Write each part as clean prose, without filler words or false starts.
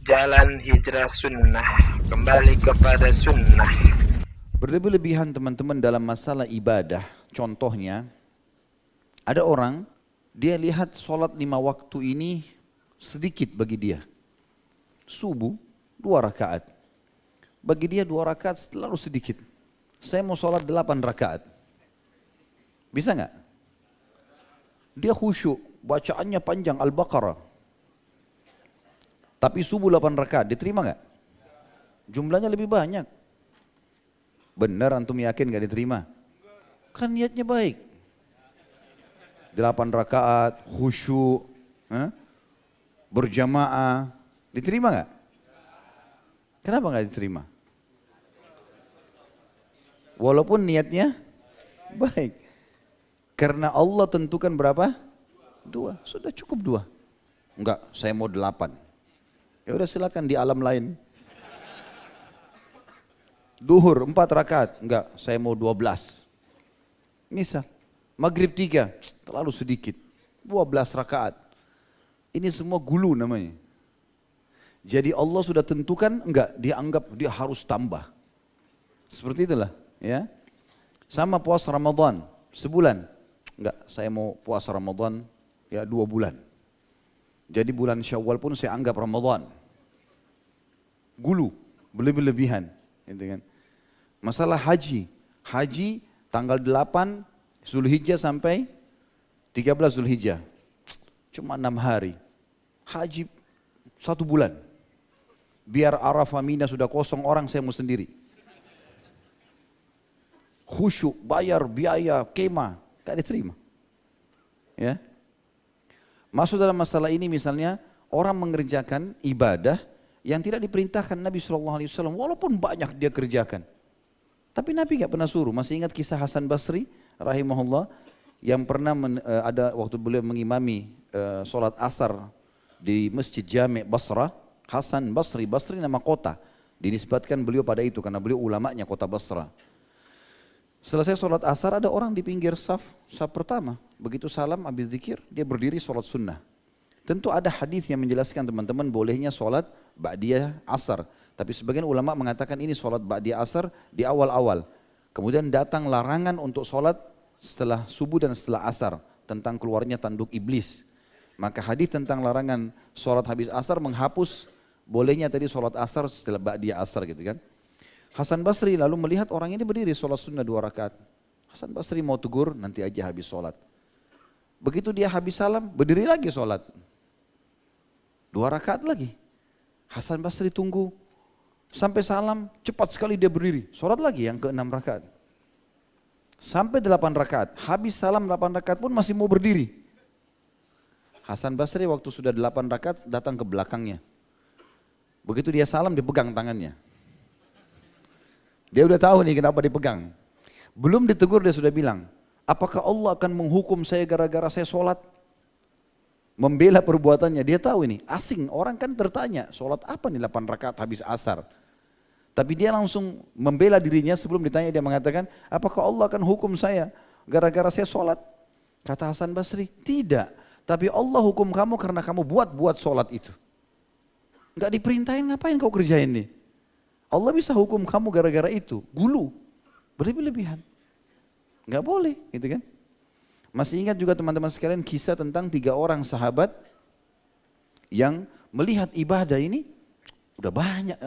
jalan hijrah sunnah, kembali kepada sunnah. Berlebih-lebihan teman-teman dalam masalah ibadah. Contohnya, ada orang, dia lihat sholat 5 waktu ini sedikit bagi dia. Subuh, 2 rakaat. Bagi dia 2 rakaat terlalu sedikit. Saya mau sholat 8 rakaat. Bisa nggak? Dia khusyuk, bacaannya panjang Al-Baqarah. Tapi subuh 8 rakaat, diterima nggak? Jumlahnya lebih banyak. Benar antum yakin nggak diterima? Kan niatnya baik. 8 rakaat, khusyuk, berjamaah, diterima nggak? Kenapa nggak diterima? Walaupun niatnya baik. Karena Allah tentukan berapa? 2, sudah cukup 2. Enggak, saya mau 8. Ya udah silakan di alam lain. Duhur 4 rakaat, enggak, saya mau 12. Misal, maghrib 3, terlalu sedikit, 12 rakaat. Ini semua gulu namanya. Jadi Allah sudah tentukan, enggak, dia anggap dia harus tambah. Seperti itulah, ya. Sama puasa Ramadan, sebulan. Enggak, saya mau puasa Ramadan ya 2 bulan. Jadi bulan Syawal pun saya anggap Ramadan. Gulu, berlebihan. Gitu kan. Masalah haji, haji tanggal 8 Zulhijjah sampai 13 Zulhijjah, cuma 6 hari, haji 1 bulan, biar Arafah Mina sudah kosong orang saya mau sendiri, khusyuk, bayar biaya, kemah, gak diterima. Ya. Masuk dalam masalah ini misalnya, orang mengerjakan ibadah yang tidak diperintahkan Nabi SAW, walaupun banyak dia kerjakan. Tapi Nabi gak pernah suruh. Masih ingat kisah Hasan Basri rahimahullah yang pernah ada waktu beliau mengimami sholat asar di Masjid Jami' Basrah. Hasan Basri, Basri nama kota. Dinisbatkan beliau pada itu karena beliau ulamanya kota Basrah. Selesai sholat asar ada orang di pinggir saf pertama. Begitu salam habis zikir dia berdiri sholat sunnah. Tentu ada hadis yang menjelaskan teman-teman bolehnya sholat ba'diyah asar. Tapi sebagian ulama mengatakan ini sholat ba'diyah asar di awal-awal. Kemudian datang larangan untuk sholat setelah subuh dan setelah asar. Tentang keluarnya tanduk iblis. Maka hadis tentang larangan sholat habis asar menghapus bolehnya tadi sholat asar setelah ba'diyah asar gitu kan. Hasan Basri lalu melihat orang ini berdiri sholat sunnah 2 rakaat. Hasan Basri mau tegur nanti aja habis sholat. Begitu dia habis salam berdiri lagi sholat. 2 rakaat lagi. Hasan Basri tunggu sampai salam, cepat sekali dia berdiri. Sholat lagi yang ke-6 rakaat. Sampai 8 rakaat. Habis salam 8 rakaat pun masih mau berdiri. Hasan Basri waktu sudah 8 rakaat datang ke belakangnya. Begitu dia salam dipegang tangannya. Dia udah tahu nih kenapa dipegang. Belum ditegur dia sudah bilang, apakah Allah akan menghukum saya gara-gara saya sholat? Membela perbuatannya, dia tahu ini, asing, orang kan bertanya, sholat apa nih 8 rakaat habis asar? Tapi dia langsung membela dirinya sebelum ditanya dia mengatakan, apakah Allah akan hukum saya gara-gara saya sholat? Kata Hasan Basri, tidak, tapi Allah hukum kamu karena kamu buat sholat itu. Enggak diperintahin ngapain kau kerjain nih? Allah bisa hukum kamu gara-gara itu, gulu, berlebih-lebihan. Enggak boleh, gitu kan? Masih ingat juga teman-teman sekalian kisah tentang 3 orang sahabat yang melihat ibadah ini udah banyak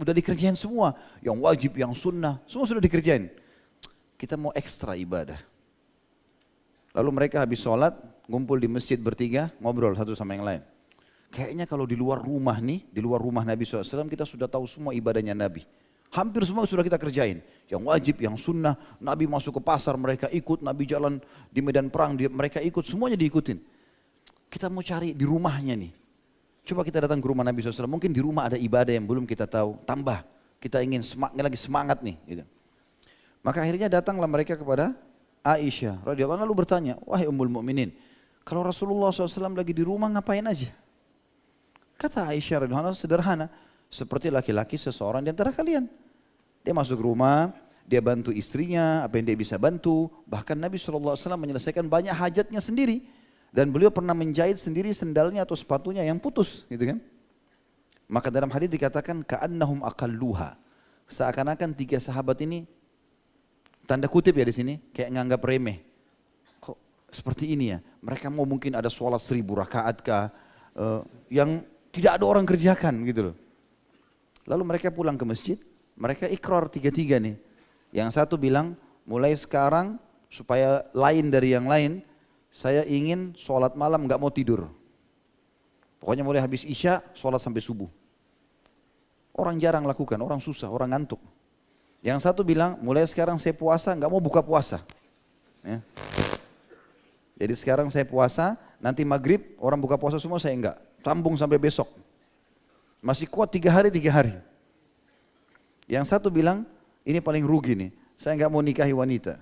udah dikerjain semua, yang wajib, yang sunnah, semua sudah dikerjain. Kita mau ekstra ibadah. Lalu mereka habis sholat ngumpul di masjid bertiga ngobrol satu sama yang lain. Kayaknya kalau di luar rumah nih, di luar rumah Nabi SAW kita sudah tahu semua ibadahnya Nabi. Hampir semua sudah kita kerjain. Yang wajib, yang sunnah, Nabi masuk ke pasar mereka ikut, Nabi jalan di medan perang mereka ikut, semuanya diikutin. Kita mau cari di rumahnya nih. Coba kita datang ke rumah Nabi SAW, mungkin di rumah ada ibadah yang belum kita tahu, tambah. Kita ingin lagi semangat nih. Gitu. Maka akhirnya datanglah mereka kepada Aisyah radhiyallahu anha lalu bertanya, wahai Ummul Mukminin, kalau Rasulullah SAW lagi di rumah ngapain aja? Kata Aisyah radhiyallahu anha sederhana, seperti laki-laki seseorang di antara kalian. Dia masuk rumah, dia bantu istrinya, apa yang dia bisa bantu. Bahkan Nabi SAW menyelesaikan banyak hajatnya sendiri. Dan beliau pernah menjahit sendiri sendalnya atau sepatunya yang putus. Gitu kan. Maka dalam hadis dikatakan ka'annahum aqalluha. Seakan-akan 3 sahabat ini, tanda kutip ya di sini, kayak nganggap remeh. Kok seperti ini ya? Mereka mau mungkin ada sholat 1000 rakaat kah? Yang tidak ada orang kerjakan gitu loh. Lalu mereka pulang ke masjid, mereka ikrar 3-3 nih. Yang satu bilang, mulai sekarang supaya lain dari yang lain, saya ingin sholat malam nggak mau tidur. Pokoknya mulai habis isya, sholat sampai subuh. Orang jarang lakukan, orang susah, orang ngantuk. Yang satu bilang, mulai sekarang saya puasa, nggak mau buka puasa. Ya. Jadi sekarang saya puasa, nanti maghrib orang buka puasa semua, saya enggak. Sambung sampai besok. Masih kuat 3 hari, 3 hari. Yang satu bilang, ini paling rugi nih, saya nggak mau nikahi wanita.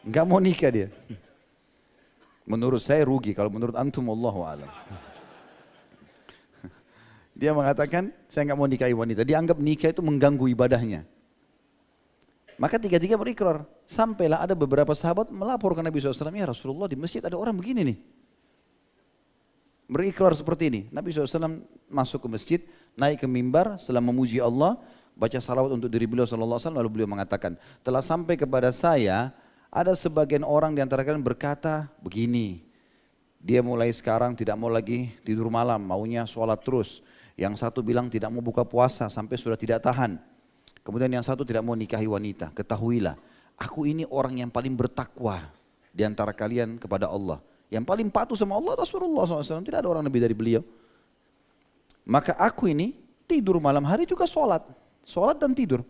Nggak mau nikah dia. Menurut saya rugi, kalau menurut antum wallahu a'lam. Dia mengatakan, saya nggak mau nikahi wanita. Dia anggap nikah itu mengganggu ibadahnya. Maka 3-3 berikrar. Sampailah ada beberapa sahabat melapor ke Nabi SAW, ya Rasulullah di masjid ada orang begini nih. Berikrar seperti ini. Nabi SAW masuk ke masjid, naik ke mimbar, setelah memuji Allah, baca salawat untuk diri beliau SAW, lalu beliau mengatakan, telah sampai kepada saya, ada sebagian orang di antara kalian berkata begini, dia mulai sekarang tidak mau lagi tidur malam, maunya sholat terus. Yang satu bilang tidak mau buka puasa sampai sudah tidak tahan. Kemudian yang satu tidak mau nikahi wanita. Ketahuilah, aku ini orang yang paling bertakwa di antara kalian kepada Allah. Yang paling patuh sama Allah Rasulullah SAW, tidak ada orang lebih dari beliau. Maka aku ini tidur malam hari juga sholat. Sholat dan tidur.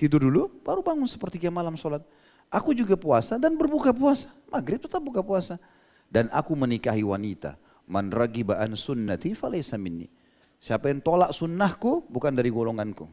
Tidur dulu, baru bangun sepertiga malam sholat. Aku juga puasa dan berbuka puasa. Maghrib tetap buka puasa. Dan aku menikahi wanita. Man ragiba an sunnati falaysa minni. Siapa yang tolak sunnahku bukan dari golonganku.